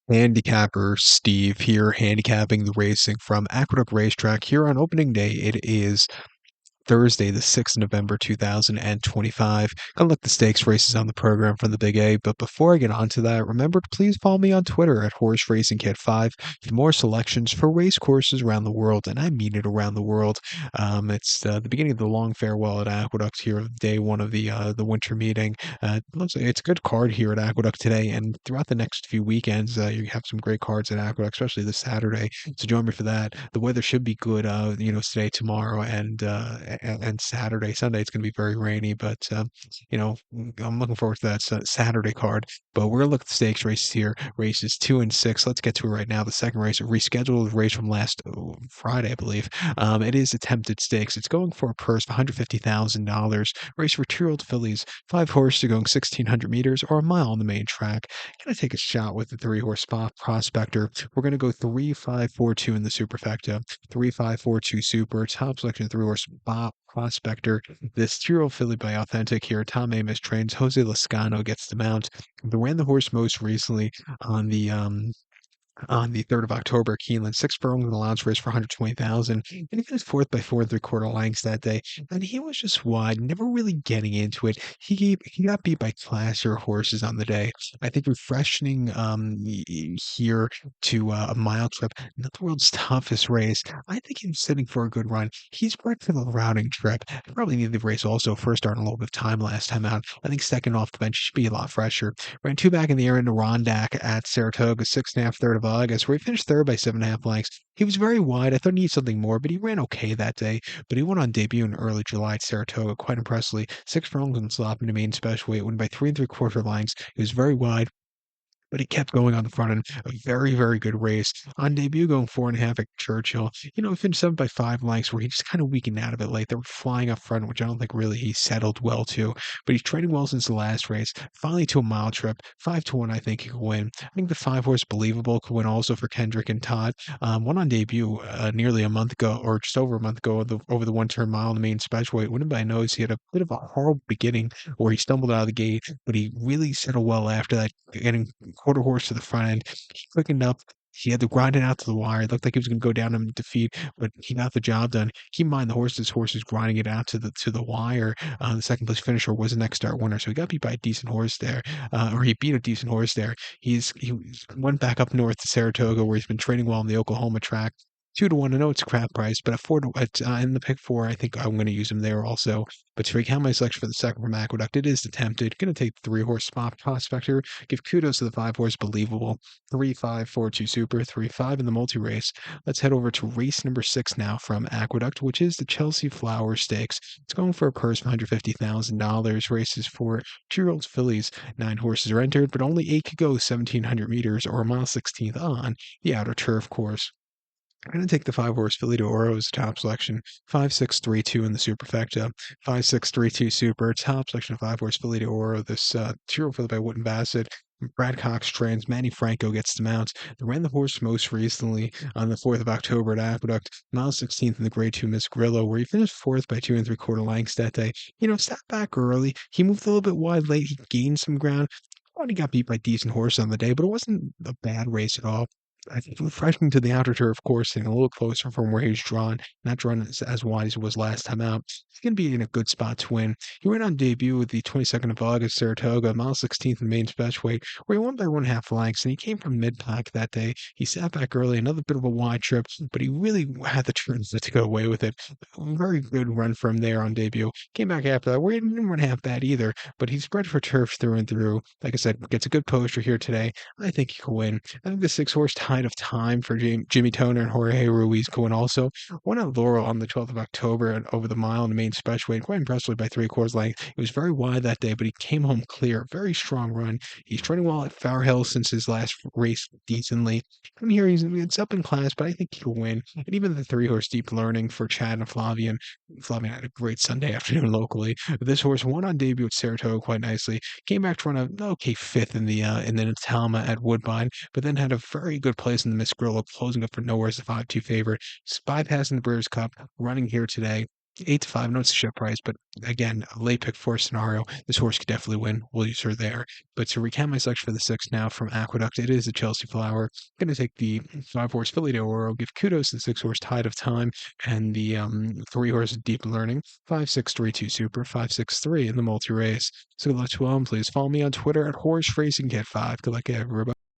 Handicapper Steve here, handicapping the racing from Aqueduct Racetrack here on opening day. It is Thursday, the 6th of November, 2025. Gonna look at the stakes races on the program from the Big A, but before I get on to that, remember to please follow me on Twitter at Horse Racing Kid 5 for more selections for race courses around the world, and I mean it around the world. It's the beginning of the long farewell at Aqueduct here, day one of the winter meeting. Looks like it's a good card here at Aqueduct today, and throughout the next few weekends, you have some great cards at Aqueduct, especially this Saturday. So join me for that. The weather should be good, today, tomorrow, and Saturday. Sunday it's going to be very rainy, but I'm looking forward to that Saturday card. But we're gonna look at the stakes races here, races 2 and 6. Let's get to it right now. The second race, a rescheduled race from last Friday, I believe. It is attempted stakes. It's going for a purse of $150,000. Race for 2-year-old fillies. 5 horses are going 1,600 meters or a mile on the main track. Gonna take a shot with the 3-horse spot prospector. We're gonna go 3-5-4-2 in the superfecta. 3-5-4-2 super. Top selection 3-horse spot prospector. This 2-year-old filly by Authentic here. Tom Amos trains. Jose Lascano gets the mount. They ran the horse most recently on the 3rd of October, Keeneland, 6 furlongs in the allowance race for 120,000. And he finished fourth by 4 3/4 lengths that day. And he was just wide, never really getting into it. He got beat by classier horses on the day. I think refreshing here to a mile trip, not the world's toughest race. I think he's sitting for a good run. He's bred for the routing trip. Probably needed the race also. First start in a little bit of time last time out. I think second off the bench should be a lot fresher. Ran two back in the air into Rondak at Saratoga, 6.5, 3rd of August, where he finished third by 7.5 lengths. He was very wide. I thought he needed something more, but he ran okay that day. But he went on debut in early July at Saratoga quite impressively. 6 furlongs and slop into main special weight, went by 3 3/4 lengths. He was very wide, but he kept going on the front end. A very, very good race. On debut, going 4.5 at Churchill. He finished 7 by 5 lengths, where he just kind of weakened out of it late. They were flying up front, which I don't think really he settled well to. But he's training well since the last race. Finally to a mile trip. 5-1, I think he could win. I think the 5-horse Believable could win also for Kendrick and Todd. Won on debut nearly a month ago, or just over a month ago, over the 1 turn mile in the main special weight. Winning by nose. He had a bit of a horrible beginning where he stumbled out of the gate, but he really settled well after that, getting quarter horse to the front end. He quickened up. He had to grind it out to the wire. It looked like he was going to go down in defeat, but he got the job done. Keep in mind the horse. This horse is grinding it out to the wire. The second place finisher was the next start winner, so he got beat by a decent horse there, or he beat a decent horse there. He went back up north to Saratoga, where he's been training well on the Oklahoma track. 2-1. I know it's a crap price, but at in the pick four, I think I'm going to use him there also. But to recount my selection for the second from Aqueduct, it is attempted. Going to take the 3-horse spot prospector. Give kudos to the 5-horse Believable. 3-5-4-2 super. 3-5 in the multi race. Let's head over to race number 6 now from Aqueduct, which is the Chelsey Flower Stakes. It's going for a purse of $150,000. Races for 2-year-old fillies. 9 horses are entered, but only 8 could go 1,700 meters or a mile 16th on the outer turf course. I'm going to take the 5-horse Filly de Oro as the top selection. 5-6-3-2 in the superfecta. 5-6-3-2 super. Top selection of 5-horse Filly de Oro. This 2-year-old filly by Wooden Bassett. Brad Cox trains. Manny Franco gets the mount. They ran the horse most recently on the 4th of October at Aqueduct. Mile 16th in the Grade 2 Miss Grillo, where he finished fourth by 2 3/4 lengths that day. Sat back early. He moved a little bit wide late. He gained some ground. Thought he got beat by decent horse on the day, but it wasn't a bad race at all. I think refreshing to the outer turf course and a little closer from where he's drawn, not drawn as wide as it was last time out. He's going to be in a good spot to win. He went on debut with the 22nd of August, Saratoga, mile 16th in the main special weight, where he won by 1.5 lengths, and he came from mid-pack that day. He sat back early, another bit of a wide trip, but he really had the turns to go away with it. Very good run from there on debut. Came back after that, where he didn't run half bad either, but he's bred for turf through and through. Like I said, gets a good poster here today. I think he can win. I think the 6-horse Tide of Time for Jimmy Toner and Jorge Ruiz going also. Won at Laurel on the 12th of October and over the mile in the main special weight, quite impressively by 3/4 length. It was very wide that day, but he came home clear. Very strong run. He's training well at Fair Hill since his last race decently. I'm here, it's up in class, but I think he'll win. And even the 3-horse Deep Learning for Chad and Flavian. Flavian had a great Sunday afternoon locally. This horse won on debut at Saratoga quite nicely. Came back to run a okay fifth in the Talma at Woodbine, but then had a very good place in the Miss Grillo, closing up for nowhere as a 5-2 favorite. Bypassing the Brewers Cup, running here today. 8 to 5. No, it's a shift price, but again, a late pick four scenario. This horse could definitely win. We'll use her there. But to recap my selection for the 6 now from Aqueduct, it is the Chelsey Flower. I'm going to take the 5 horse Philly de Oro, give kudos to the 6 horse Tide of Time, and the 3 horse Deep Learning, 5-6-3-2 Super, 5-6-3 in the multi race. So good luck to all. Please follow me on Twitter at Horse Racing Kit 5. Good luck, everybody.